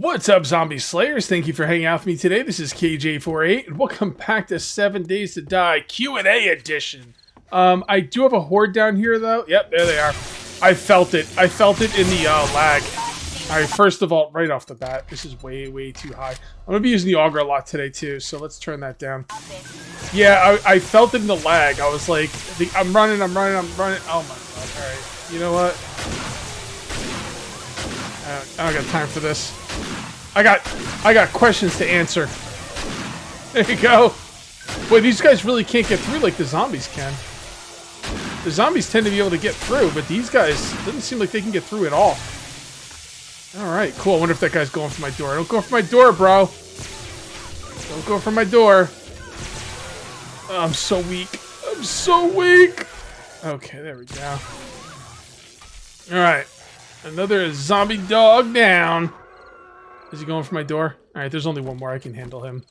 What's up, Zombie Slayers? Thank you for hanging out with me today. This is KJ48, and welcome back to 7 Days to Die Q&A edition. I do have a horde down here, though. Yep, there they are. I felt it. I felt it in the lag. All right, first of all, right off the bat, this is way too high. I'm going to be using the auger a lot today, too, so let's turn that down. Yeah, I felt it in the lag. I was like, I'm running. Oh, my God. All right, you know what? I don't got time for this. I got questions to answer. There you go. Boy, these guys really can't get through like the zombies can. The zombies tend to be able to get through, but these guys doesn't seem like they can get through at all. Alright, cool. I wonder if that guy's going for my door. Don't go for my door, bro. Don't go for my door. Oh, I'm so weak. I'm so weak. Okay, there we go. Alright. Another zombie dog down. Is he going for my door? Alright, there's only one more. I can handle him.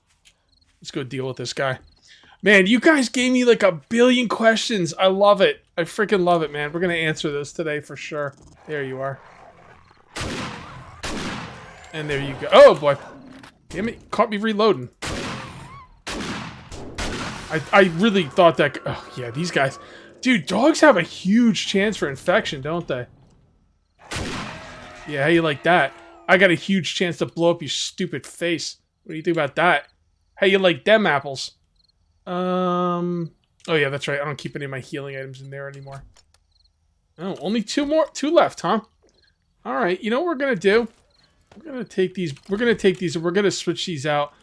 Let's go deal with this guy. Man, you guys gave me like a billion questions. I love it. I freaking love it, man. We're going to answer this today for sure. There you are. And there you go. Oh, boy. Damn it. Caught me reloading. I really thought that... Oh, yeah, these guys... Dude, dogs have a huge chance for infection, don't they? Yeah, how you like that? I got a huge chance to blow up your stupid face. What do you think about that? How you like them apples? Oh yeah, that's right. I don't keep any of my healing items in there anymore. Oh, only two left, huh? Alright, you know what we're gonna do? We're gonna take these and we're gonna switch these out.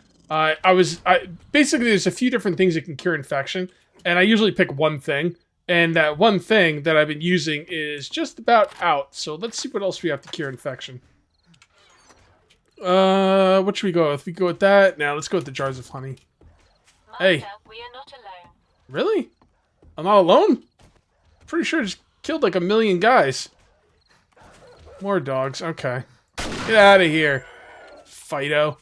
Basically there's a few different things that can cure infection, and I usually pick one thing. And that one thing that I've been using is just about out. So let's see what else we have to cure infection. What should we go with? We go with that. Now let's go with the jars of honey. Hey. We are not alone. Really? I'm not alone? Pretty sure I just killed like 1 million guys. More dogs. Okay. Get out of here, Fido.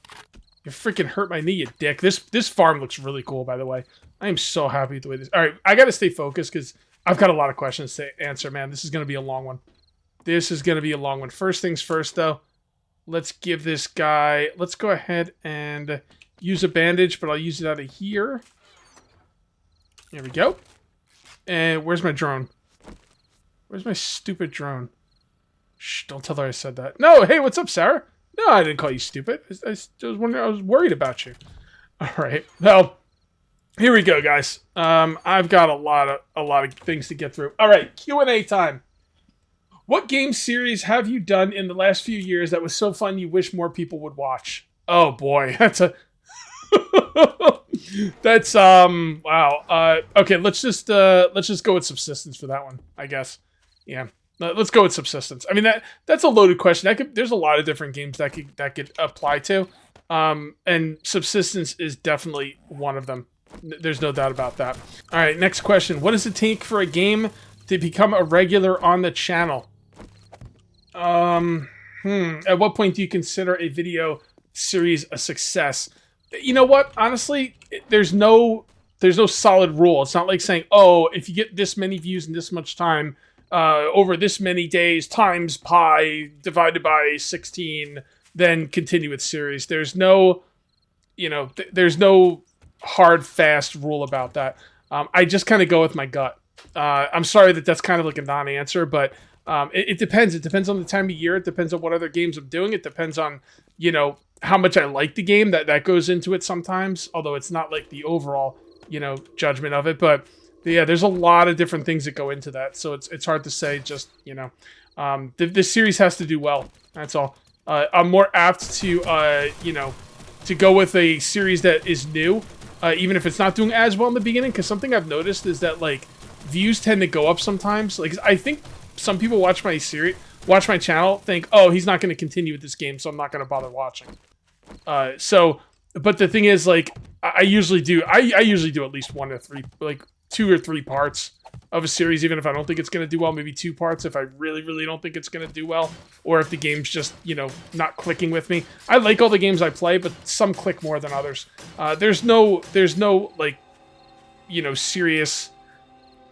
You freaking hurt my knee, you dick. This farm looks really cool, by the way. I am so happy with the way this... Alright, I gotta stay focused because I've got a lot of questions to answer, man. This is gonna be a long one. This is gonna be a long one. First things first, though. Let's give this guy... Let's go ahead and use a bandage, but I'll use it out of here. There we go. And where's my drone? Where's my stupid drone? Shh, don't tell her I said that. No, hey, what's up, Sarah? No, I didn't call you stupid. I was worried about you. Alright, well... Here we go, guys. I've got a lot of things to get through. All right, Q&A time. What game series have you done in the last few years that was so fun you wish more people would watch? Oh boy, that's a that's wow. Okay, let's just go with subsistence for that one, I guess. Yeah. Let's go with subsistence. I mean that's a loaded question. There's a lot of different games that could apply to. And subsistence is definitely one of them. There's no doubt about that. All right, next question. What does it take for a game to become a regular on the channel? At what point do you consider a video series a success? You know what? Honestly, there's no solid rule. It's not like saying, oh, if you get this many views in this much time, over this many days times pi divided by 16, then continue with series. There's no, there's no hard, fast rule about that. I just kind of go with my gut. I'm sorry that's kind of like a non-answer, but it depends. It depends on the time of year. It depends on what other games I'm doing. It depends on, how much I like the game. That goes into it sometimes, although it's not like the overall, judgment of it. But yeah, there's a lot of different things that go into that. So it's hard to say just, this series has to do well. That's all. I'm more apt to, to go with a series that is new. Even if it's not doing as well in the beginning, because something I've noticed is that, like, views tend to go up sometimes. Like, I think some people watch my channel, think, oh, he's not going to continue with this game, so I'm not going to bother watching. But the thing is, like, I usually do at least 1 to 3, like, 2 or 3 parts of a series, even if I don't think it's going to do well, maybe 2 parts if I really don't think it's going to do well, or if the game's just, not clicking with me. I like all the games I play, but some click more than others. There's no like, serious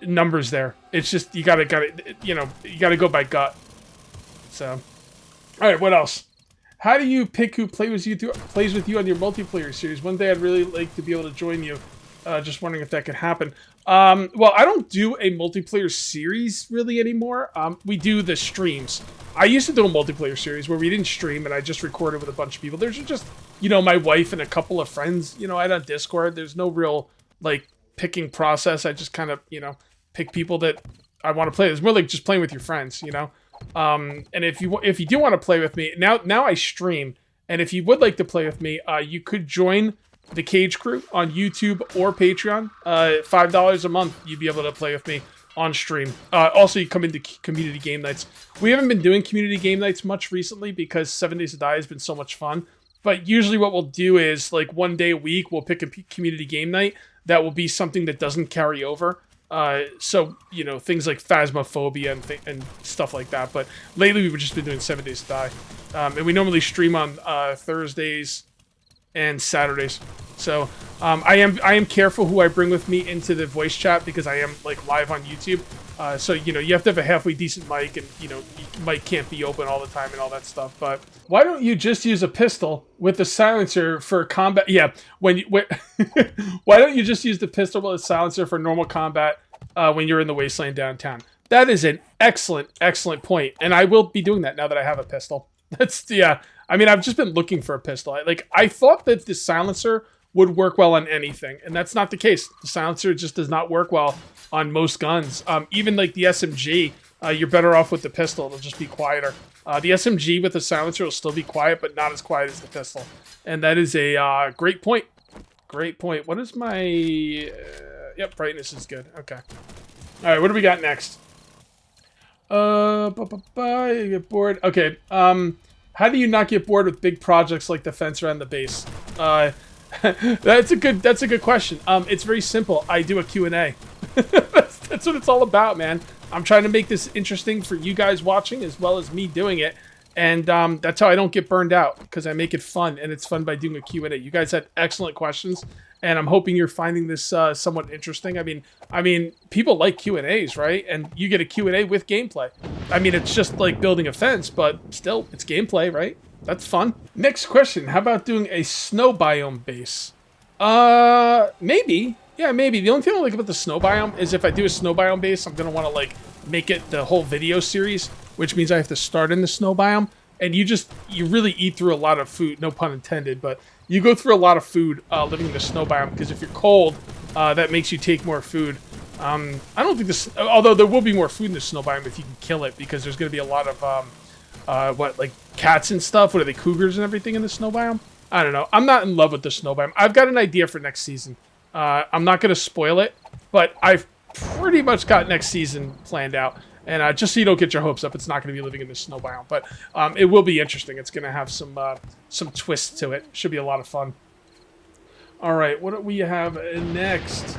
numbers there. It's just, you gotta go by gut. So, all right, what else? How do you pick who plays with you on your multiplayer series? One day I'd really like to be able to join you. Just wondering if that could happen. Well, I don't do a multiplayer series really anymore. We do the streams. I used to do a multiplayer series where we didn't stream and I just recorded with a bunch of people. There's just, you know, my wife and a couple of friends, you know, I had on Discord. There's no real, like, picking process. I just kind of, you know, pick people that I want to play. It's more like just playing with your friends, you know? And if you do want to play with me, now I stream, and if you would like to play with me, you could join the Cage Crew on YouTube or Patreon. $5 a month, you'd be able to play with me on stream. Also, you come into community game nights. We haven't been doing community game nights much recently because 7 Days to Die has been so much fun. But usually what we'll do is, like, one day a week, we'll pick a community game night that will be something that doesn't carry over. So, you know, things like Phasmophobia and stuff like that. But lately we've just been doing 7 Days to Die. And we normally stream on Thursdays and Saturdays. So I am careful who I bring with me into the voice chat because I am, like, live on YouTube. So, you know, you have to have a halfway decent mic, and, you know, your mic can't be open all the time and all that stuff. But why don't you just use a pistol with a silencer for combat? Yeah, why don't you just use the pistol with a silencer for normal combat when you're in the wasteland downtown? That is an excellent point, and I will be doing that now that I have a pistol. Yeah. I mean, I've just been looking for a pistol. I thought that the silencer would work well on anything, and that's not the case. The silencer just does not work well on most guns. Even like the SMG, you're better off with the pistol. It'll just be quieter. The SMG with the silencer will still be quiet, but not as quiet as the pistol. And that is a great point. Great point. What is my... yep, brightness is good. Okay. All right, what do we got next? You get bored. Okay. How do you not get bored with big projects like the fence around the base? That's a good question. It's very simple. I do a Q&A. That's what it's all about, man. I'm trying to make this interesting for you guys watching as well as me doing it. And that's how I don't get burned out, because I make it fun, and it's fun by doing a Q&A. You guys had excellent questions, and I'm hoping you're finding this somewhat interesting. I mean, people like Q&As, right? And you get a Q&A with gameplay. I mean, it's just like building a fence, but still, it's gameplay, right? That's fun. Next question. How about doing a snow biome base? Maybe. Yeah, maybe. The only thing I like about the snow biome is if I do a snow biome base, I'm going to want to, like, make it the whole video series, which means I have to start in the snow biome. And you really eat through a lot of food, no pun intended, but you go through a lot of food living in the snow biome, because if you're cold, that makes you take more food. I don't think this, although there will be more food in the snow biome if you can kill it, because there's going to be a lot of, like cats and stuff? What are they, cougars and everything in the snow biome? I don't know. I'm not in love with the snow biome. I've got an idea for next season. I'm not going to spoil it, but I've pretty much got next season planned out. And just so you don't get your hopes up, it's not going to be living in the snow biome, but it will be interesting. It's going to have some twists to it. Should be a lot of fun. All right, what do we have next?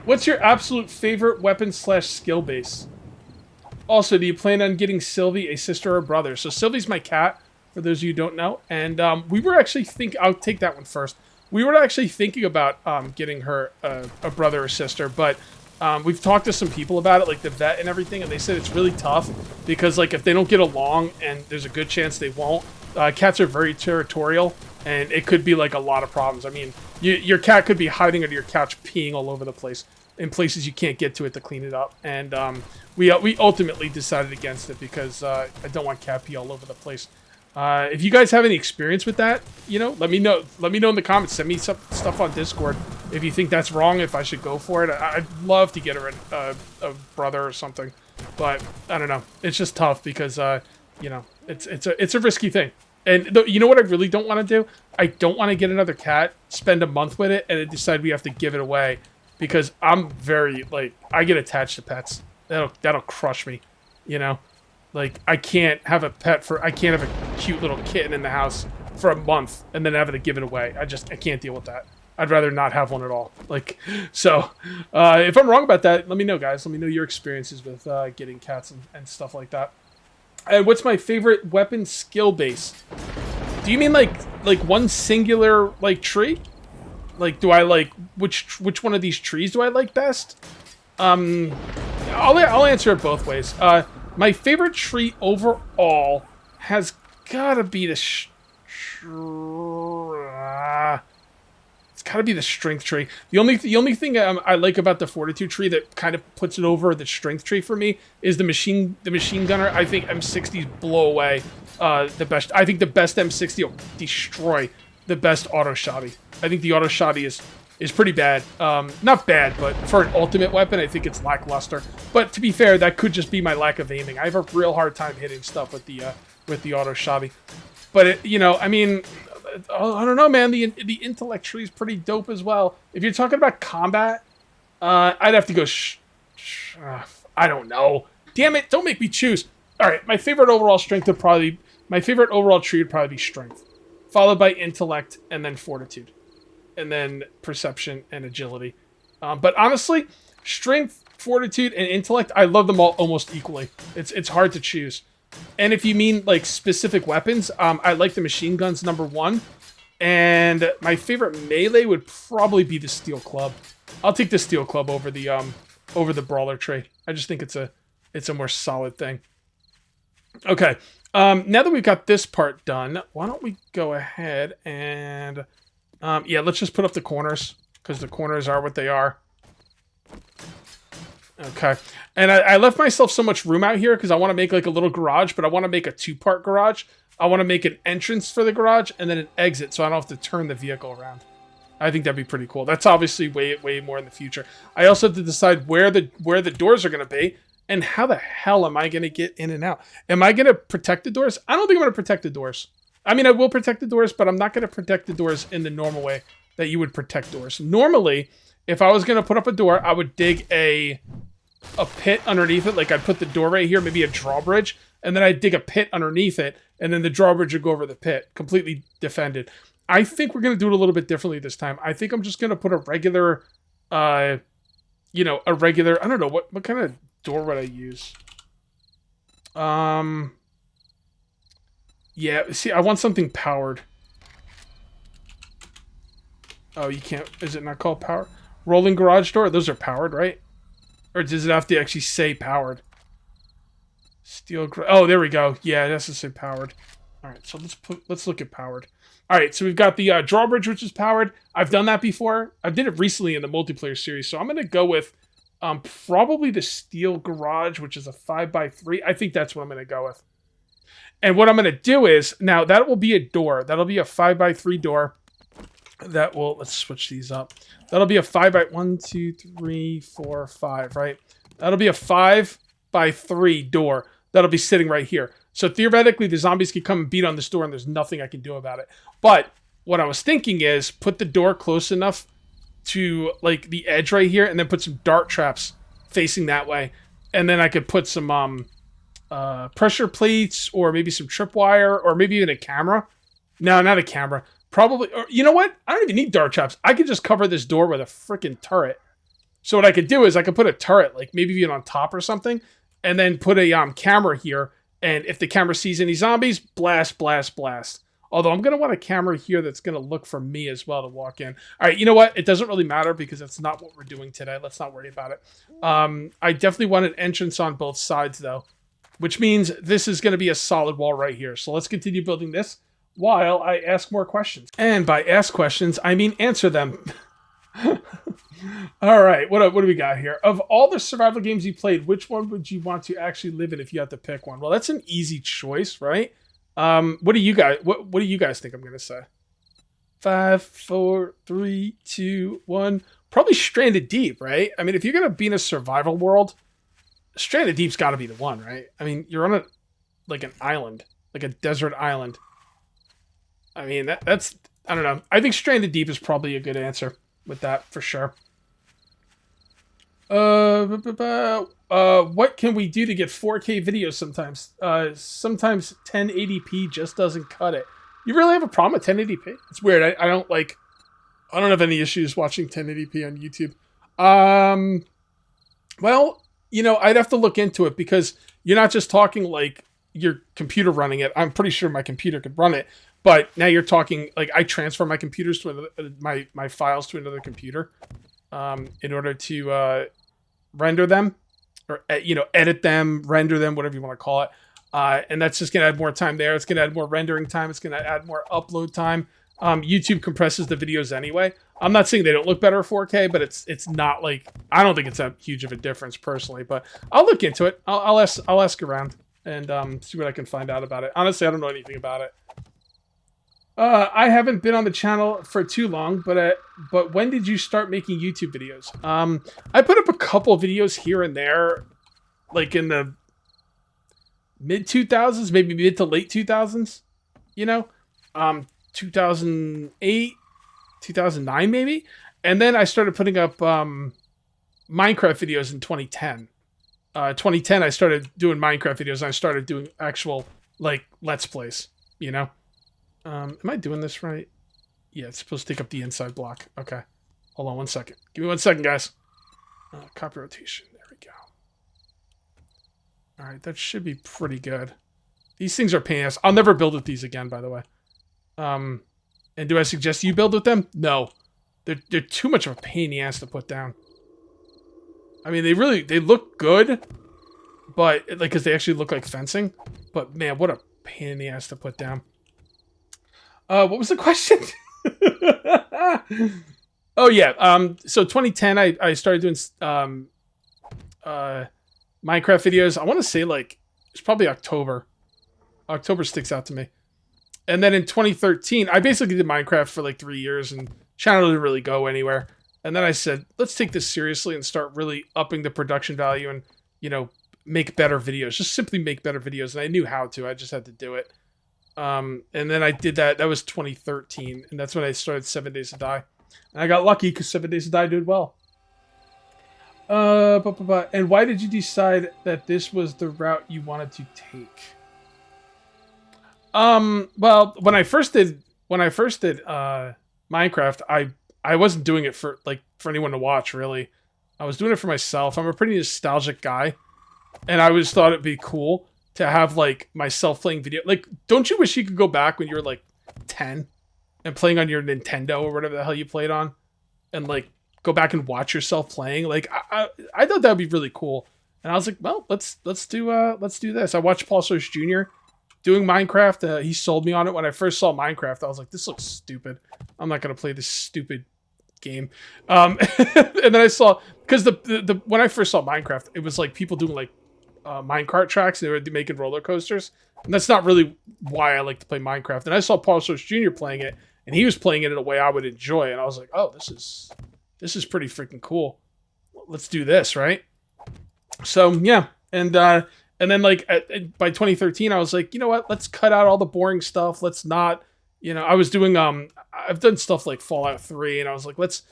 What's your absolute favorite weapon / skill base? Also, do you plan on getting Sylvie a sister or brother? So Sylvie's my cat, for those of you who don't know. And we were actually I'll take that one first. We were actually thinking about getting her a brother or sister, but we've talked to some people about it, like the vet and everything, and they said it's really tough because, like, if they don't get along, and there's a good chance they won't, cats are very territorial, and it could be, like, a lot of problems. I mean, your cat could be hiding under your couch peeing all over the place in places you can't get to it to clean it up. And we ultimately decided against it because I don't want cat pee all over the place. If you guys have any experience with that, you know, let me know. Let me know in the comments. Send me some stuff on Discord if you think that's wrong, if I should go for it. I'd love to get her a brother or something, but I don't know. It's just tough because, you know, it's a risky thing. And you know what I really don't want to do? I don't want to get another cat, spend a month with it, and then decide we have to give it away, because I'm very, like, I get attached to pets. That'll crush me, you know? Like, I can't have a cute little kitten in the house for a month and then have to give it away. I can't deal with that. I'd rather not have one at all. Like, so, if I'm wrong about that, let me know, guys. Let me know your experiences with getting cats and stuff like that. And what's my favorite weapon skill base? Do you mean like one singular, like, tree? Like, do I like which one of these trees do I like best? I'll answer it both ways. My favorite tree overall has gotta be the it's gotta be the strength tree. The only thing I like about the fortitude tree that kind of puts it over the strength tree for me is the machine gunner. I think M60s blow away the best. I think the best M60 will destroy the best auto shotty. I think the auto shotty is pretty bad. Not bad, but for an ultimate weapon, I think it's lackluster. But to be fair, that could just be my lack of aiming. I have a real hard time hitting stuff with the auto shotty. But it, you know, I mean, I don't know, man. The intellect tree is pretty dope as well. If you're talking about combat, I'd have to go. I don't know. Damn it! Don't make me choose. All right, my favorite overall tree would probably be strength, followed by intellect, and then fortitude, and then perception and agility. But honestly, strength, fortitude, and intellect, I love them all almost equally. It's hard to choose. And if you mean like specific weapons, I like the machine guns #1, and my favorite melee would probably be the steel club. I'll take the steel club over the brawler tree. I just think it's a more solid thing. Okay, now that we've got this part done, why don't we go ahead and yeah, let's just put up the corners because the corners are what they are. Okay, and I left myself so much room out here because I want to make like a little garage, but I want to make a 2-part garage. I want to make an entrance for the garage and then an exit so I don't have to turn the vehicle around. I think that'd be pretty cool. That's obviously way more in the future. I also have to decide where the doors are going to be and how the hell am I going to get in and out? Am I going to protect the doors? I don't think I'm going to protect the doors. I mean, I will protect the doors, but I'm not going to protect the doors in the normal way that you would protect doors. Normally, if I was going to put up a door, I would dig a pit underneath it. Like I'd put the door right here, maybe a drawbridge, and then I'd dig a pit underneath it, and then the drawbridge would go over the pit, completely defended. I think we're going to do it a little bit differently this time. I think I'm just going to put a regular, I don't know, what kind of door would I use? Yeah, see, I want something powered. Oh, you can't, is it not called power? Rolling garage door, those are powered, right? Or does it have to actually say powered? Steel, oh, there we go. Yeah, it has to say powered. All right, so let's look at powered. All right, so we've got the drawbridge, which is powered. I've done that before. I did it recently in the multiplayer series, so I'm going to go with probably the steel garage, which is a 5x3. I think that's what I'm going to go with. And what I'm going to do is, now that will be a door. That'll be a 5x3 door. That will, let's switch these up. That'll be a 1, 2, 3, 4, 5, right? That'll be a 5x3 door. That'll be sitting right here. So theoretically, the zombies can come and beat on this door and there's nothing I can do about it. But what I was thinking is put the door close enough to like the edge right here and then put some dart traps facing that way. And then I could put some pressure plates or maybe some tripwire or maybe even a camera. No, not a camera. Probably, or you know what? I don't even need dart traps. I could just cover this door with a freaking turret. So what I could do is I could put a turret, like maybe even on top or something, and then put a camera here. And if the camera sees any zombies, blast, blast, blast. Although I'm going to want a camera here that's going to look for me as well to walk in. All right, you know what? It doesn't really matter because that's not what we're doing today. Let's not worry about it. I definitely want an entrance on both sides, though, which means this is going to be a solid wall right here. So let's continue building this while I ask more questions. And by ask questions, I mean answer them. All right, what do we got here? Of all the survival games you played, which one would you want to actually live in if you had to pick one? Well, that's an easy choice, right? What do you guys think I'm gonna say? 5, 4, 3, 2, 1. Probably Stranded Deep, right? I mean, if you're gonna be in a survival world, Stranded Deep's got to be the one, right? I mean, you're on an island, like a desert island. I mean, that's I don't know. I think Stranded Deep is probably a good answer with that for sure. What can we do to get 4K video sometimes? Sometimes 1080p just doesn't cut it. You really have a problem with 1080p? It's weird. I don't have any issues watching 1080p on YouTube. Well, I'd have to look into it because you're not just talking like your computer running it. I'm pretty sure my computer could run it, but now you're talking like I transfer my computers to my files to another computer in order to render them or edit them, render them, whatever you want to call it. And that's just going to add more time there. It's going to add more rendering time. It's going to add more upload time. YouTube compresses the videos anyway. I'm not saying they don't look better at 4K, but it's not like, I don't think it's that huge of a difference personally, but I'll look into it. I'll ask around and see what I can find out about it. Honestly, I don't know anything about it. I haven't been on the channel for too long, but when did you start making YouTube videos? I put up a couple videos here and there, like in the mid 2000s, maybe mid to late 2000s, you know, 2008, 2009 maybe, and then I started putting up Minecraft videos in 2010. 2010, I started doing Minecraft videos, and I started doing actual like Let's Plays, you know. Am I doing this right? Yeah, it's supposed to take up the inside block. Okay. Hold on 1 second. Give me 1 second, guys. Copy rotation. There we go. Alright, that should be pretty good. These things are pain in the ass. I'll never build with these again, by the way. And do I suggest you build with them? No. They're too much of a pain in the ass to put down. I mean, they look good, but, like, because they actually look like fencing. But, man, what a pain in the ass to put down. What was the question? Oh yeah. So 2010, I started doing Minecraft videos. I want to say like it's probably October. October sticks out to me. And then in 2013, I basically did Minecraft for like 3 years, and channel didn't really go anywhere. And then I said, let's take this seriously and start really upping the production value and, you know, make better videos. Just simply make better videos. And I knew how to. I just had to do it. And then I did that. That was 2013, and that's when I started 7 Days to Die. And I got lucky because 7 Days to Die did well. And why did you decide that this was the route you wanted to take? Well, when I first did Minecraft, I wasn't doing it for anyone to watch, really. I was doing it for myself. I'm a pretty nostalgic guy, and I always thought it'd be cool to have, like, myself playing video. Like, don't you wish you could go back when you were, like, 10 and playing on your Nintendo or whatever the hell you played on and, like, go back and watch yourself playing? Like, I thought that would be really cool. And I was like, well, let's do this. I watched Paul Source Jr. doing Minecraft. He sold me on it. When I first saw Minecraft, I was like, this looks stupid. I'm not going to play this stupid game. And then I saw, because when I first saw Minecraft, it was, like, people doing, like, minecart tracks. They were making roller coasters, and that's not really why I like to play Minecraft. And I saw Paul Source Jr. playing it, and he was playing it in a way I would enjoy, and I was like, oh, this is pretty freaking cool. Let's do this, right? So yeah, and then like by 2013, I was like, you know what? Let's cut out all the boring stuff. Let's not, you know, I was doing I've done stuff like Fallout 3, and I was like, let's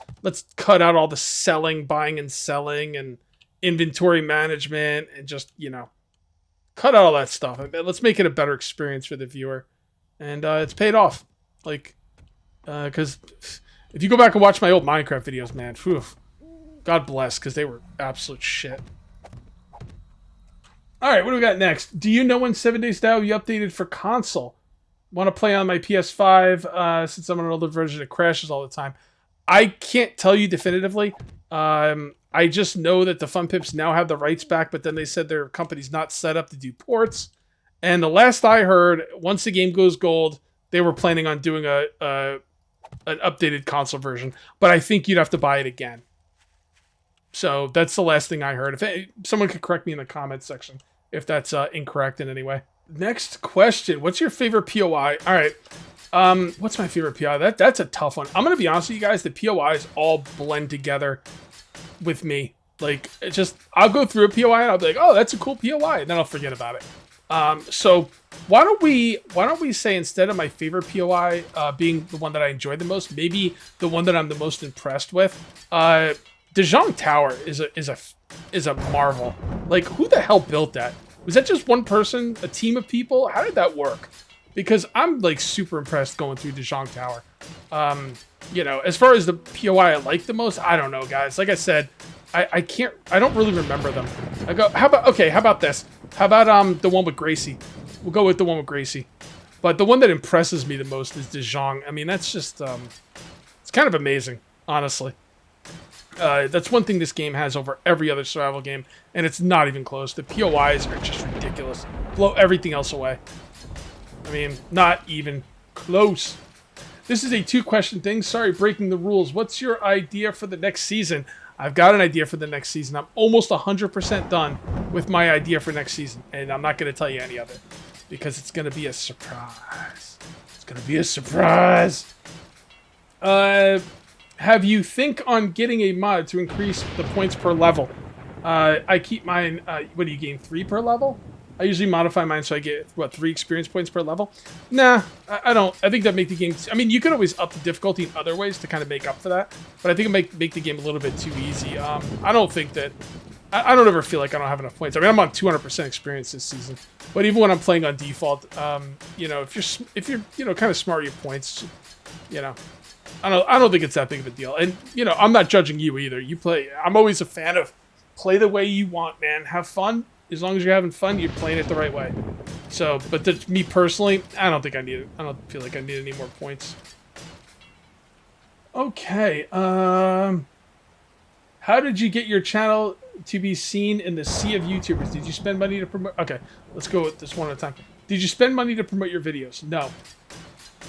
cut out all the buying and selling, and inventory management, and just, you know, cut out all that stuff. Let's make it a better experience for the viewer. And it's paid off. Like, because if you go back and watch my old Minecraft videos, man, whew, God bless, because they were absolute shit. Alright, what do we got next? Do you know when 7 Days to Die will be updated for console? Want to play on my PS5, since I'm on an older version, it crashes all the time. I can't tell you definitively. I just know that the Fun Pips now have the rights back, but then they said their company's not set up to do ports. And the last I heard, once the game goes gold, they were planning on doing an updated console version. But I think you'd have to buy it again. So that's the last thing I heard. If someone could correct me in the comments section if that's incorrect in any way. Next question. What's your favorite POI? All right. What's my favorite POI? That's a tough one. I'm going to be honest with you guys. The POIs all blend together with me. Like, it's just, I'll go through a POI and I'll be like, oh, that's a cool POI, and then I'll forget about it. So why don't we say, instead of my favorite POI being the one that I enjoy the most, maybe the one that I'm the most impressed with. Dejong Tower is a marvel. Like, who the hell built that? Was that just one person, a team of people? How did that work? Because I'm, like, super impressed going through Dejong Tower. You know, as far as the POI I like the most, I don't know, guys. Like I said, I don't really remember them. How about this? How about the one with Gracie? We'll go with the one with Gracie. But the one that impresses me the most is Dejong. I mean, that's just, it's kind of amazing, honestly. That's one thing this game has over every other survival game, and it's not even close. The POIs are just ridiculous. blow everything else away. I mean, not even close. This is a 2-question thing. Sorry, breaking the rules. What's your idea for the next season? I've got an idea for the next season. I'm almost 100% done with my idea for next season. And I'm not going to tell you any of it. Because it's going to be a surprise. It's going to be a surprise. Have you think on getting a mod to increase the points per level? I keep mine, what do you gain, 3 per level? I usually modify mine so I get, what, 3 experience points per level? Nah, I don't. I think that make the game... I mean, you could always up the difficulty in other ways to kind of make up for that. But I think it make the game a little bit too easy. I don't think that... I don't ever feel like I don't have enough points. I mean, I'm on 200% experience this season. But even when I'm playing on default, you know, if you're you know, kind of smart with your points, you know... I don't think it's that big of a deal. And, you know, I'm not judging you either. You play... I'm always a fan of play the way you want, man. Have fun. As long as you're having fun, you're playing it the right way. So, but to me personally, I don't think I need it. I don't feel like I need any more points. Okay. How did you get your channel to be seen in the sea of YouTubers? Did you spend money to promote? Okay, let's go with this one at a time. Did you spend money to promote your videos? No.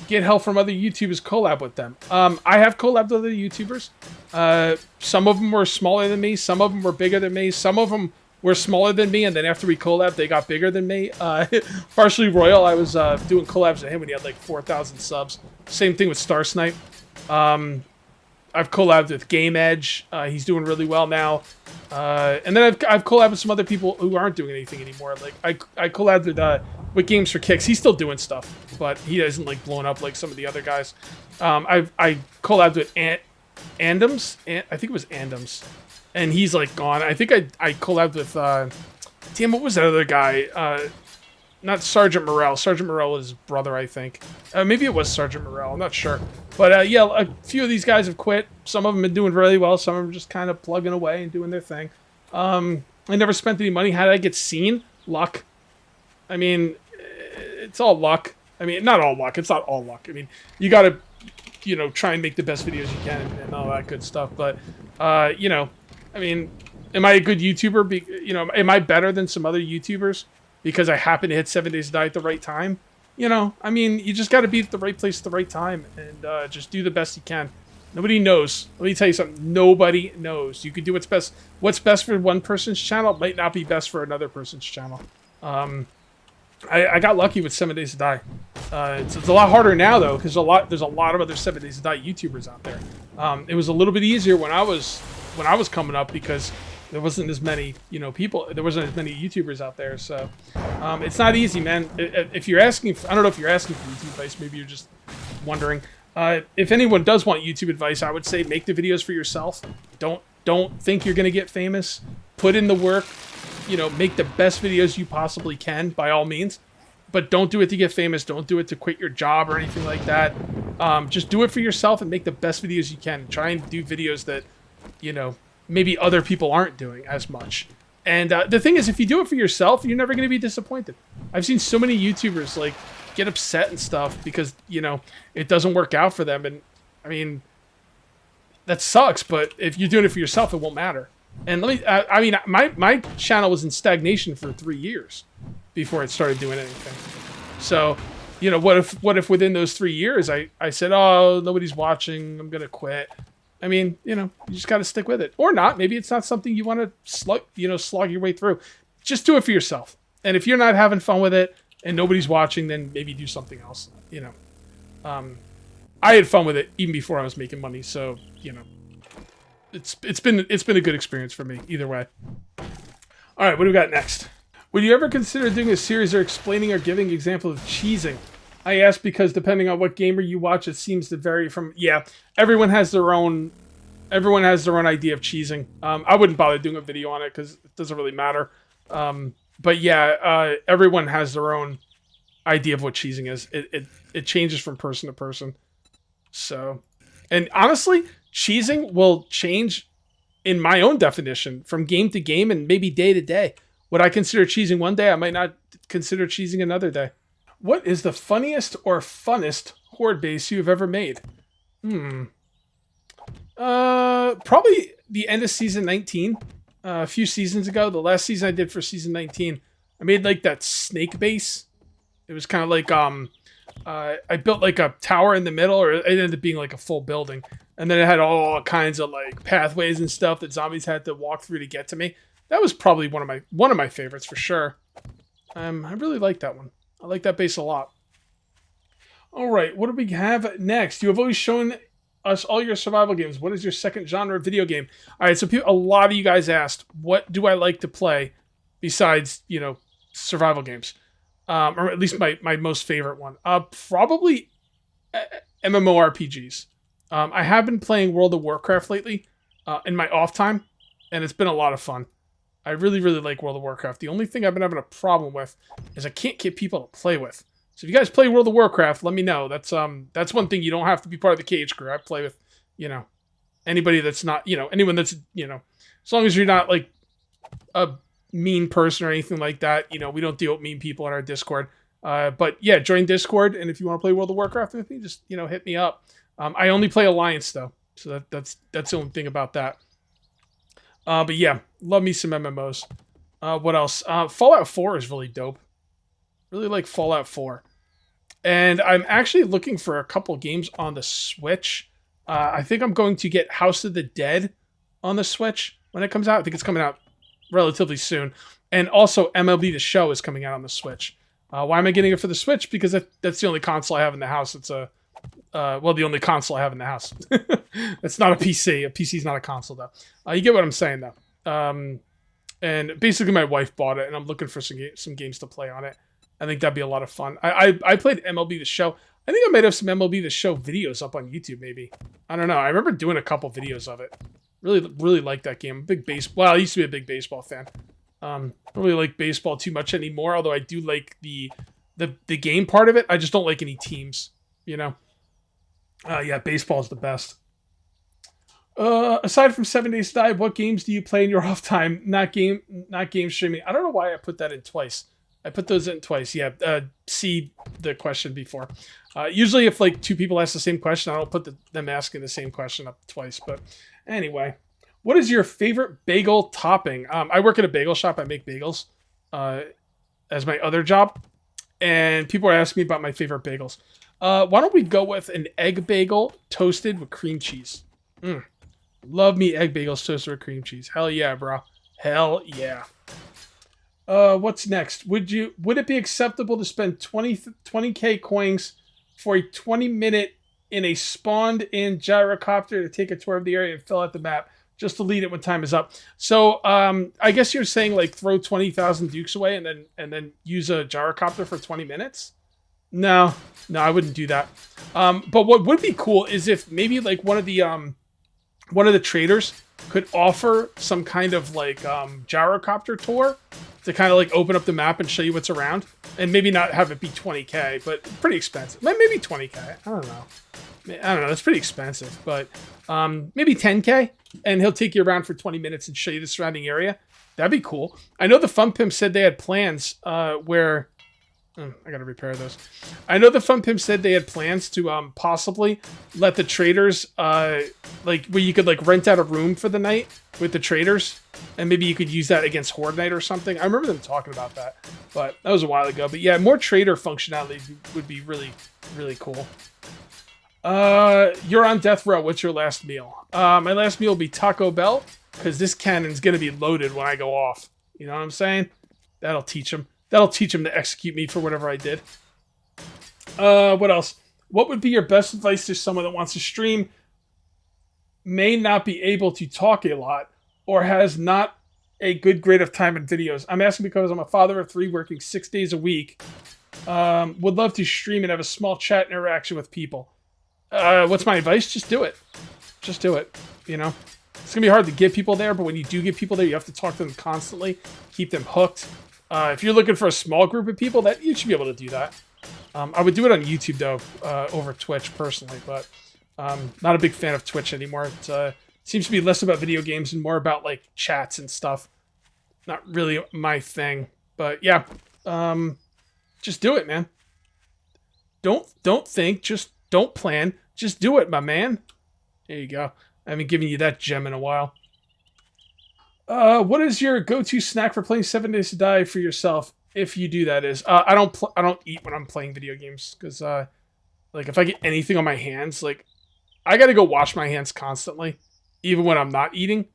Get help from other YouTubers, collab with them. I have collabed with other YouTubers. Some of them were smaller than me. Some of them were bigger than me. Some of them were smaller than me, and then after we collabed, they got bigger than me. Partially Royal, I was doing collabs with him when he had like 4,000 subs. Same thing with Star Snipe. I've collabed with Game Edge. He's doing really well now. And then I've collabed with some other people who aren't doing anything anymore. Like I collabed with Games for Kicks. He's still doing stuff, but he isn't like blowing up like some of the other guys. I collabed with Andams. I think it was Andams. And he's like gone. I think I collabed with damn, what was that other guy? Not Sergeant Morel. Sergeant Morel was his brother, I think. Maybe it was Sergeant Morel. I'm not sure. But yeah, a few of these guys have quit. Some of them have been doing really well. Some of them just kind of plugging away and doing their thing. I never spent any money. How did I get seen? Luck. I mean, it's all luck. I mean, not all luck. It's not all luck. I mean, you got to, you know, try and make the best videos you can and all that good stuff. But, you know, I mean, am I a good YouTuber? You know, am I better than some other YouTubers because I happen to hit 7 Days to Die at the right time? You know, I mean, you just got to be at the right place at the right time and just do the best you can. Nobody knows. Let me tell you something. Nobody knows. You can do what's best. What's best for one person's channel might not be best for another person's channel. I got lucky with 7 Days to Die. It's a lot harder now though, because there's a lot of other 7 Days to Die YouTubers out there. It was a little bit easier when I was coming up because there wasn't as many, you know, people. There wasn't as many YouTubers out there, so it's not easy, man. If you're asking, I don't know if you're asking for YouTube advice. Maybe you're just wondering. If anyone does want YouTube advice, I would say make the videos for yourself. Don't think you're gonna get famous. Put in the work. You know, make the best videos you possibly can, by all means. But don't do it to get famous. Don't do it to quit your job or anything like that. Just do it for yourself and make the best videos you can. Try and do videos that, you know, maybe other people aren't doing as much. And the thing is, if you do it for yourself, you're never going to be disappointed. I've seen so many YouTubers, like, get upset and stuff because, you know, it doesn't work out for them. And, I mean, that sucks. But if you're doing it for yourself, it won't matter. And let me, I mean, my channel was in stagnation for 3 years before it started doing anything. So, you know, what if within those 3 years I said, oh, nobody's watching, I'm gonna quit. I mean, you know, you just got to stick with it, or not. Maybe it's not something you want to slog your way through. Just do it for yourself. And if you're not having fun with it and nobody's watching, then maybe do something else. You know, I had fun with it even before I was making money. So, you know, it's been a good experience for me either way. All right, what do we got next? Would you ever consider doing a series or explaining or giving an example of cheesing? I ask because depending on what gamer you watch, it seems to vary from, yeah, everyone has their own idea of cheesing. I wouldn't bother doing a video on it because it doesn't really matter. But yeah, everyone has their own idea of what cheesing is. It changes from person to person. So, and honestly, cheesing will change in my own definition from game to game and maybe day to day. What I consider cheesing one day, I might not consider cheesing another day. What is the funniest or funnest horde base you've ever made? Probably the end of season 19. A few seasons ago, the last season I did for season 19. I made like that snake base. It was kind of like I built like a tower in the middle, or it ended up being like a full building, and then it had all kinds of like pathways and stuff that zombies had to walk through to get to me. That was probably one of my favorites for sure. I really like that one. I like that base a lot. All right, what do we have next? You have always shown us all your survival games. What is your second genre of video game? All right, so a lot of you guys asked, what do I like to play besides, survival games? Or at least my most favorite one. Probably MMORPGs. I have been playing World of Warcraft lately in my off time, and it's been a lot of fun. I really, really like World of Warcraft. The only thing I've been having a problem with is I can't get people to play with. So if you guys play World of Warcraft, let me know. That's one thing. You don't have to be part of the cage crew. I play with, anybody that's not, anyone that's, as long as you're not like a mean person or anything like that. We don't deal with mean people in our Discord. But yeah, join Discord, and if you want to play World of Warcraft with me, just hit me up. I only play Alliance though, so that's the only thing about that. But yeah, love me some MMOs. What else? Fallout 4 is really dope. Really like Fallout 4. And I'm actually looking for a couple games on the Switch. I think I'm going to get House of the Dead on the Switch when it comes out. I think it's coming out relatively soon. And also MLB The Show is coming out on the Switch. Why am I getting it for the Switch? Because that's the only console I have in the house. It's the only console I have in the house. It's not a PC. A PC is not a console, though. You get what I'm saying, though. And basically, my wife bought it, and I'm looking for some games to play on it. I think that'd be a lot of fun. I played MLB The Show. I think I might have some MLB The Show videos up on YouTube, maybe. I don't know. I remember doing a couple videos of it. Really, really like that game. Big baseball. Well, I used to be a big baseball fan. I don't really like baseball too much anymore, although I do like the game part of it. I just don't like any teams, Yeah, baseball's the best. Aside from 7 Days to Die, what games do you play in your off time? Not game streaming. I don't know why I put that in twice. I put those in twice. Yeah, see the question before. Usually if like two people ask the same question, I don't put them asking the same question up twice. But anyway, what is your favorite bagel topping? I work at a bagel shop. I make bagels as my other job. And people are asking me about my favorite bagels. Why don't we go with an egg bagel toasted with cream cheese? Love me egg bagels toasted with cream cheese. Hell yeah, bro. Hell yeah. What's next? Would it be acceptable to spend 20k coins for a 20-minute in a spawned-in gyrocopter to take a tour of the area and fill out the map, just to lead it when time is up? So, I guess you're saying like throw 20,000 dukes away and then use a gyrocopter for 20 minutes? No, I wouldn't do that. But what would be cool is if maybe like one of the traders could offer some kind of like gyrocopter tour to kind of like open up the map and show you what's around, and maybe not have it be 20k, but pretty expensive. Maybe 20k. I don't know. That's pretty expensive, but maybe 10k, and he'll take you around for 20 minutes and show you the surrounding area. That'd be cool. I know the Fun Pimp said they had plans where. I gotta repair those. I know the Fun Pimp said they had plans to possibly let the traders like where you could like rent out a room for the night with the traders, and maybe you could use that against Horde Night or something. I remember them talking about that, but that was a while ago. But yeah, more trader functionality would be really, really cool. You're on death row. What's your last meal? My last meal will be Taco Bell, because this cannon's gonna be loaded when I go off. You know what I'm saying? That'll teach them. That'll teach him to execute me for whatever I did. What else? What would be your best advice to someone that wants to stream, may not be able to talk a lot, or has not a good grade of time in videos? I'm asking because I'm a father of 3 working 6 days a week. Would love to stream and have a small chat interaction with people. What's my advice? Just do it. Just do it. It's going to be hard to get people there, but when you do get people there, you have to talk to them constantly, keep them hooked. If you're looking for a small group of people, that you should be able to do that. I would do it on YouTube, though, over Twitch, personally, but not a big fan of Twitch anymore. It seems to be less about video games and more about, like, chats and stuff. Not really my thing. But, yeah, just do it, man. Don't think, just don't plan. Just do it, my man. There you go. I haven't given you that gem in a while. What is your go-to snack for playing 7 Days to Die for yourself? If you do, that is. I don't eat when I'm playing video games because like if I get anything on my hands, like I got to go wash my hands constantly, even when I'm not eating.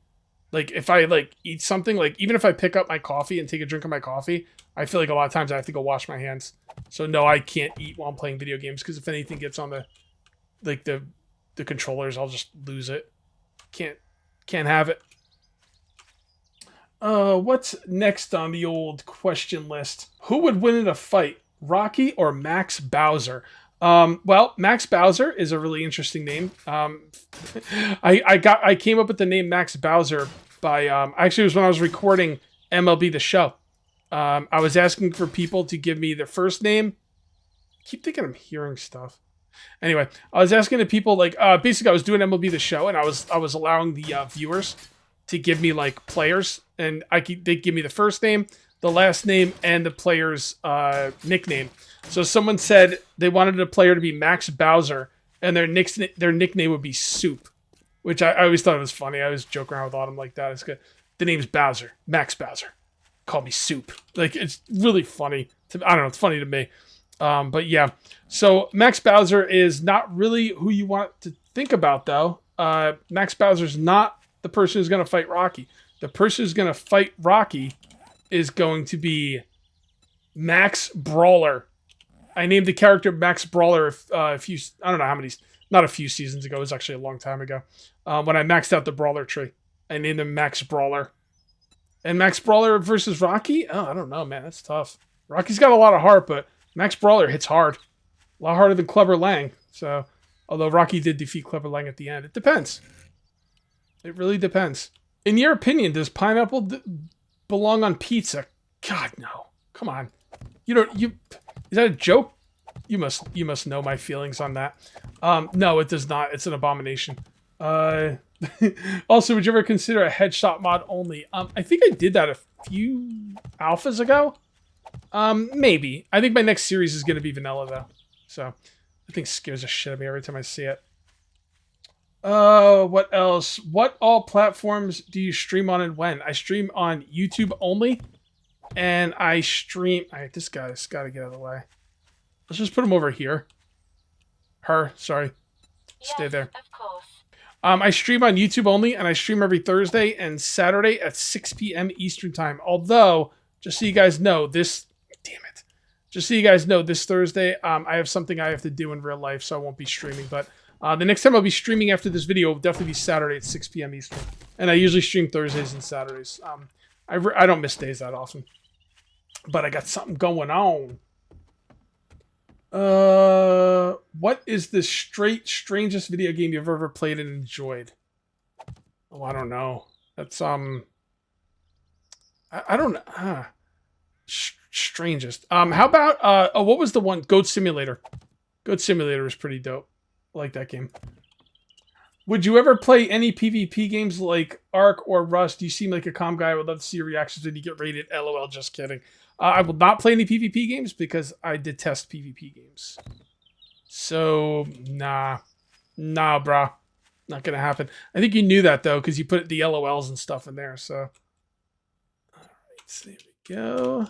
Like if I like eat something, like even if I pick up my coffee and take a drink of my coffee, I feel like a lot of times I have to go wash my hands. So no, I can't eat while I'm playing video games because if anything gets on the controllers, I'll just lose it. Can't have it. What's next on the old question list? Who would win in a fight, Rocky or Max Bowser? Well, Max Bowser is a really interesting name. I came up with the name Max Bowser by actually it was when I was recording MLB The Show. I was asking for people to give me their first name. I keep thinking I'm hearing stuff. Anyway, I was asking the people like basically I was doing MLB The Show and I was allowing the viewers to give me like players and they give me the first name, the last name, and the player's nickname. So someone said they wanted a player to be Max Bowser, and their nickname would be Soup, which I always thought was funny. I always joke around with Autumn like that. It's good. The name's Bowser, Max Bowser. Call me Soup. Like it's really funny. I don't know. It's funny to me. But yeah. So Max Bowser is not really who you want to think about, though. Max Bowser's not the person who's going to fight Rocky. The person who's going to fight Rocky is going to be Max Brawler. I named the character Max Brawler a few, I don't know how many, not a few seasons ago. It was actually a long time ago. When I maxed out the Brawler tree, I named him Max Brawler. And Max Brawler versus Rocky? Oh, I don't know, man. That's tough. Rocky's got a lot of heart, but Max Brawler hits hard. A lot harder than Clever Lang. So, although Rocky did defeat Clever Lang at the end. It depends. It really depends. In your opinion, does pineapple belong on pizza? God, no. Come on. Is that a joke? You must know my feelings on that. No, it does not. It's an abomination. Also, would you ever consider a headshot mod only? I think I did that a few alphas ago. Maybe. I think my next series is going to be vanilla, though. So, I think it scares the shit out of me every time I see it. What else? What all platforms do you stream on and when? I stream on YouTube only. And I stream... Alright, this guy's got to get out of the way. Let's just put him over here. Sorry. Stay there. Of course. I stream on YouTube only, and I stream every Thursday and Saturday at 6 p.m. Eastern Time. Although, just so you guys know, this Thursday, I have something I have to do in real life, so I won't be streaming. But the next time I'll be streaming after this video will definitely be Saturday at 6 p.m. Eastern. And I usually stream Thursdays and Saturdays. I don't miss days that often. But I got something going on. What is the strangest video game you've ever played and enjoyed? Oh, I don't know. That's I don't know. Strangest. How about what was the one? Goat Simulator. Goat Simulator is pretty dope. I like that game. Would you ever play any PvP games like Ark or Rust? You seem like a calm guy. I would love to see your reactions when you get rated. LOL, just kidding. I will not play any PvP games because I detest PvP games. So, nah, brah. Not gonna happen. I think you knew that, though, because you put the LOLs and stuff in there, so. Alright, there we go.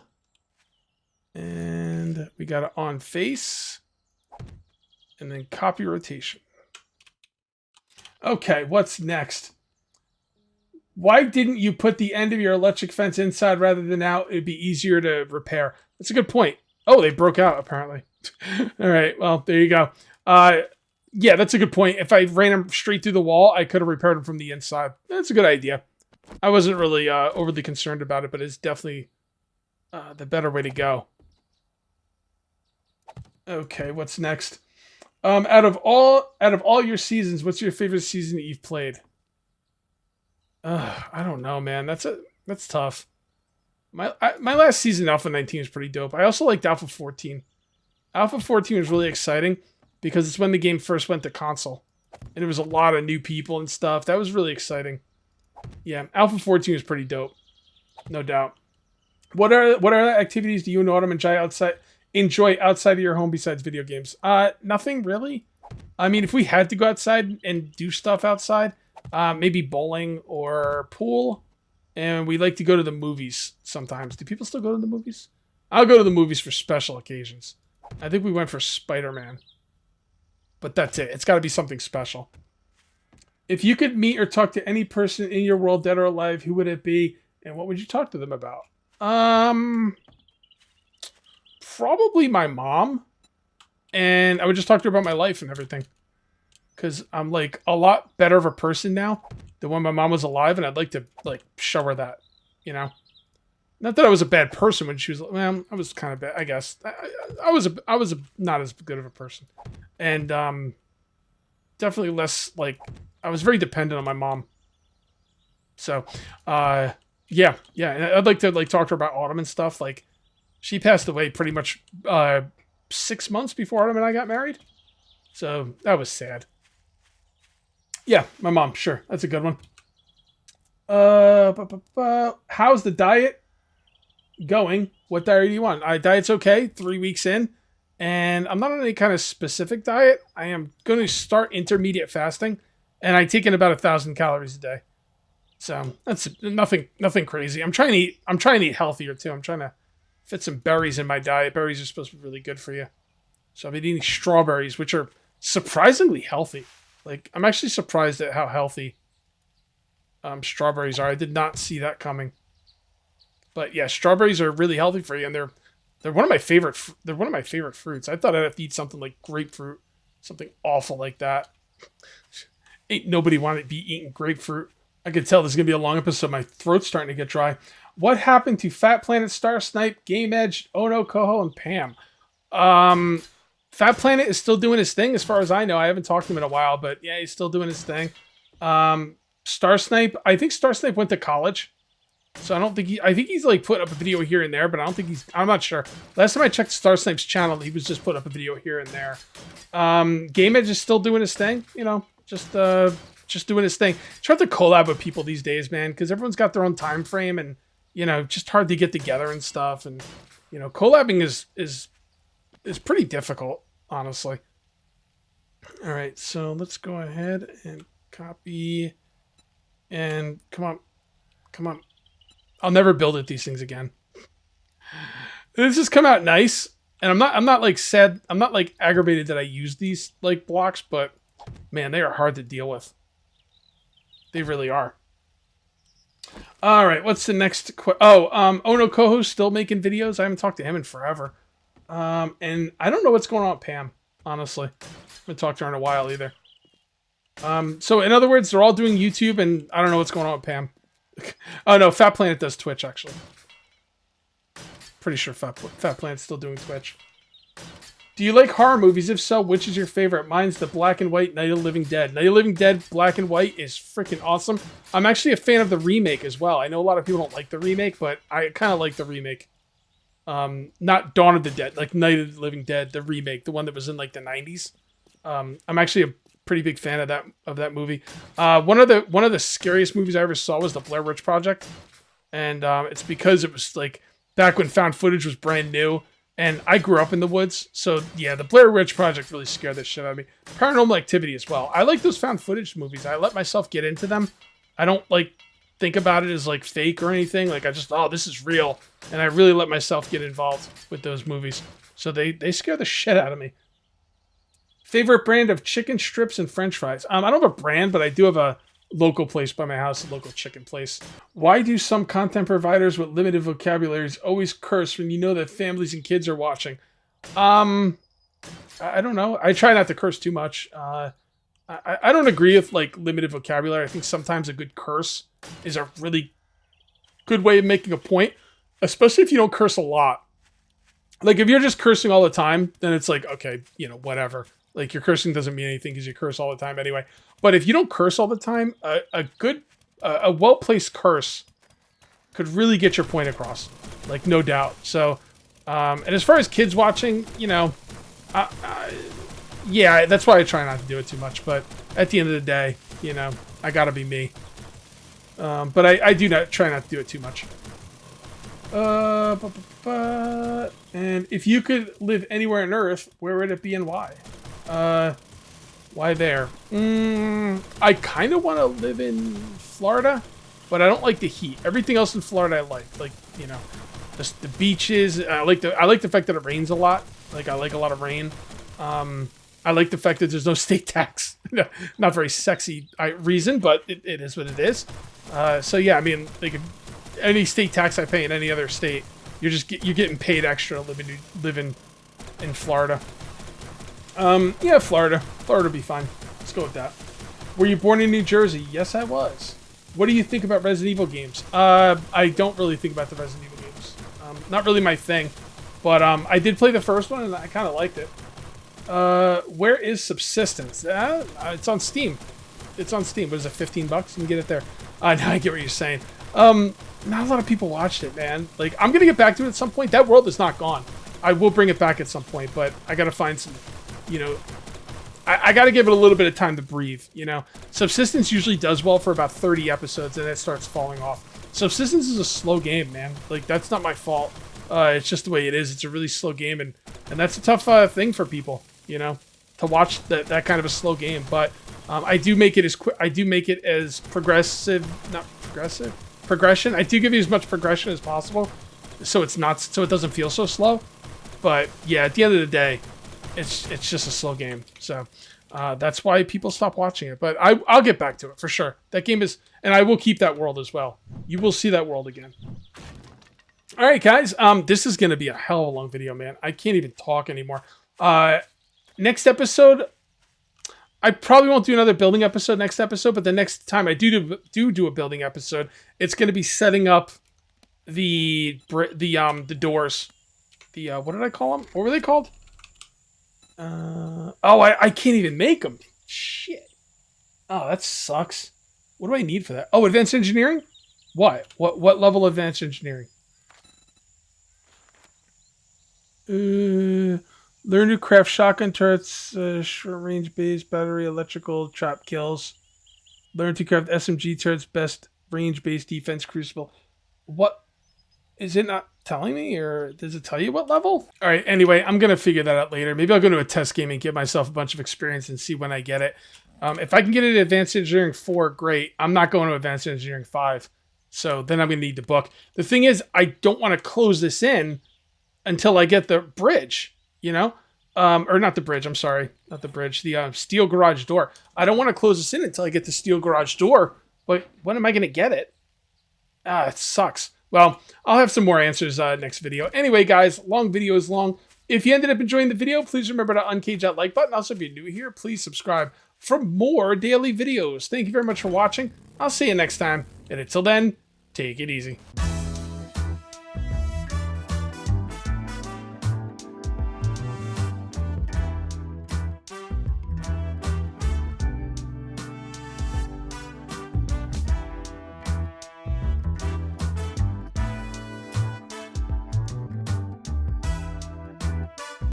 And we got it on face. And then copy rotation. Okay, what's next? Why didn't you put the end of your electric fence inside rather than out? It'd be easier to repair. That's a good point. Oh, they broke out, apparently. All right, well, there you go. Yeah, that's a good point. If I ran them straight through the wall, I could have repaired them from the inside. That's a good idea. I wasn't really overly concerned about it, but it's definitely the better way to go. Okay, what's next? Out of all your seasons, what's your favorite season that you've played? I don't know, man. That's tough. My last season, Alpha 19, is pretty dope. I also liked Alpha 14. Alpha 14 was really exciting because it's when the game first went to console, and there was a lot of new people and stuff. That was really exciting. Yeah, Alpha 14 was pretty dope, no doubt. What other activities do you and Autumn enjoy outside of your home besides video games? Nothing really. I mean, if we had to go outside and do stuff outside, maybe bowling or pool, and we like to go to the movies sometimes. Do people still go to the movies? I'll go to the movies for special occasions. I think we went for Spider-Man. But that's it. It's got to be something special. If you could meet or talk to any person in your world, dead or alive, who would it be? And what would you talk to them about? Probably my mom. And I would just talk to her about my life and everything. Because I'm, like, a lot better of a person now than when my mom was alive. And I'd like to, like, show her that, you know? Not that I was a bad person when she was... Well, I was kind of bad, I guess. I was not as good of a person. And, definitely less, like... I was very dependent on my mom. So, yeah. And I'd like to, like, talk to her about Autumn and stuff. Like, she passed away pretty much, 6 months before Autumn and I got married. So, that was sad. Yeah, my mom, sure. That's a good one. How's the diet going? What diet do you want? Diet's okay. 3 weeks in. And I'm not on any kind of specific diet. I am going to start intermediate fasting. And I take in about 1,000 calories a day. So that's nothing crazy. I'm trying to eat healthier too. I'm trying to fit some berries in my diet. Berries are supposed to be really good for you. So I've been eating strawberries, which are surprisingly healthy. Like, I'm actually surprised at how healthy strawberries are. I did not see that coming. But yeah, strawberries are really healthy for you, and they're one of my favorite. They're one of my favorite fruits. I thought I'd have to eat something like grapefruit, something awful like that. Ain't nobody wanted to be eating grapefruit. I could tell this is going to be a long episode. My throat's starting to get dry. What happened to Fat Planet, Star Snipe, Game Edge, Ono, Coho, and Pam? Fat Planet is still doing his thing as far as I know. I haven't talked to him in a while, but yeah, he's still doing his thing. Star Snipe, I think Star Snipe went to college. So I don't think I think he's like put up a video here and there, but I don't think I'm not sure. Last time I checked Star Snipe's channel, he was just put up a video here and there. Game Edge is still doing his thing, you know. Just doing his thing. It's hard to collab with people these days, man, because everyone's got their own time frame, and you know, just hard to get together and stuff. And you know, collabing is pretty difficult, honestly. All right, so let's go ahead and copy. And come on. I'll never build at these things again. This has come out nice, and I'm not like sad. I'm not like aggravated that I use these like blocks, but. Man, they are hard to deal with. They really are. All right, what's the next Ono Koho's still making videos. I haven't talked to him in forever. And I don't know what's going on with Pam, honestly. I haven't talked to her in a while either. So in other words, they're all doing YouTube, and I don't know what's going on with Pam. Oh no, Fat Planet does Twitch, actually. Pretty sure Fat Planet's still doing Twitch. Do you like horror movies? If so, which is your favorite? Mine's the black and white Night of the Living Dead. Night of the Living Dead, black and white, is freaking awesome. I'm actually a fan of the remake as well. I know a lot of people don't like the remake, but I kind of like the remake. Not Dawn of the Dead, like Night of the Living Dead, the remake, the one that was in like the 90s. I'm actually a pretty big fan of that movie. One of the scariest movies I ever saw was the Blair Witch Project, and it's because it was like back when found footage was brand new. And I grew up in the woods, so yeah, the Blair Witch Project really scared the shit out of me. Paranormal Activity as well. I like those found footage movies. I let myself get into them. I don't like think about it as like fake or anything. Like I just, oh, this is real, and I really let myself get involved with those movies. So they scare the shit out of me. Favorite brand of chicken strips and French fries? I don't have a brand, but I do have a local place by my house, a local chicken place. Why do some content providers with limited vocabularies always curse when you know that families and kids are watching? I don't know. I try not to curse too much. I don't agree with like limited vocabulary. I think sometimes a good curse is a really good way of making a point, especially if you don't curse a lot. Like if you're just cursing all the time, then it's like, okay, you know, whatever. Like your cursing doesn't mean anything because you curse all the time anyway. But if you don't curse all the time, a well-placed curse could really get your point across, like no doubt. So, and as far as kids watching, you know, yeah, that's why I try not to do it too much. But at the end of the day, you know, I gotta be me. But I do not try not to do it too much. And if you could live anywhere on Earth, where would it be and why? Why there? I kind of want to live in Florida, but I don't like the heat. Everything else in Florida I like. Like, you know, Just the beaches. I like the fact that it rains a lot. Like I like a lot of rain. I like the fact that there's no state tax. Not very sexy reason, but it is what it is. So yeah, I mean, like any state tax I pay in any other state, you're getting paid extra living in Florida. Yeah, Florida would be fine. Let's go with that. Were you born in New Jersey? Yes, I was. What do you think about Resident Evil games? I don't really think about the Resident Evil games. Not really my thing, but I did play the first one and I kind of liked it. Where is Subsistence? It's on Steam. It's on Steam. What is it, 15 bucks? You can get it there. Now I get what you're saying. Not a lot of people watched it, man. Like, I'm gonna get back to it at some point. That world is not gone. I will bring it back at some point, but I gotta find some, you know, I gotta give it a little bit of time to breathe, you know? Subsistence usually does well for about 30 episodes and it starts falling off. Subsistence is a slow game, man. Like, that's not my fault. It's just the way it is. It's a really slow game, and that's a tough thing for people, you know, to watch that kind of a slow game. But I do make it as progression. I do give you as much progression as possible, so it doesn't feel so slow. But yeah, at the end of the day, it's just a slow game. So that's why people stop watching it. But I'll get back to it for sure. That game is, and I will keep that world as well. You will see that world again. All right, guys. This is going to be a hell of a long video, man. I can't even talk anymore. Next episode, I probably won't do another building episode next episode, but the next time I do a building episode, it's going to be setting up the doors. What did I call them? What were they called? I can't even make them. Shit. Oh, that sucks. What do I need for that? Oh, advanced engineering? What level of advanced engineering? Learn to craft shotgun turrets, short range base, battery, electrical, trap kills. Learn to craft SMG turrets, best range base defense, crucible. What? Is it not telling me, or does it tell you what level? All right, anyway, I'm going to figure that out later. Maybe I'll go to a test game and get myself a bunch of experience and see when I get it. If I can get it at Advanced Engineering 4, great. I'm not going to Advanced Engineering 5, so then I'm going to need the book. The thing is, I don't want to close this in until I get the bridge, you know? Or not the bridge, I'm sorry. Not the bridge, the steel garage door. I don't want to close this in until I get the steel garage door, but when am I going to get it? It sucks. Well, I'll have some more answers next video. Anyway, guys, long video is long. If you ended up enjoying the video, please remember to uncage that like button. Also, if you're new here, please subscribe for more daily videos. Thank you very much for watching. I'll see you next time. And until then, take it easy.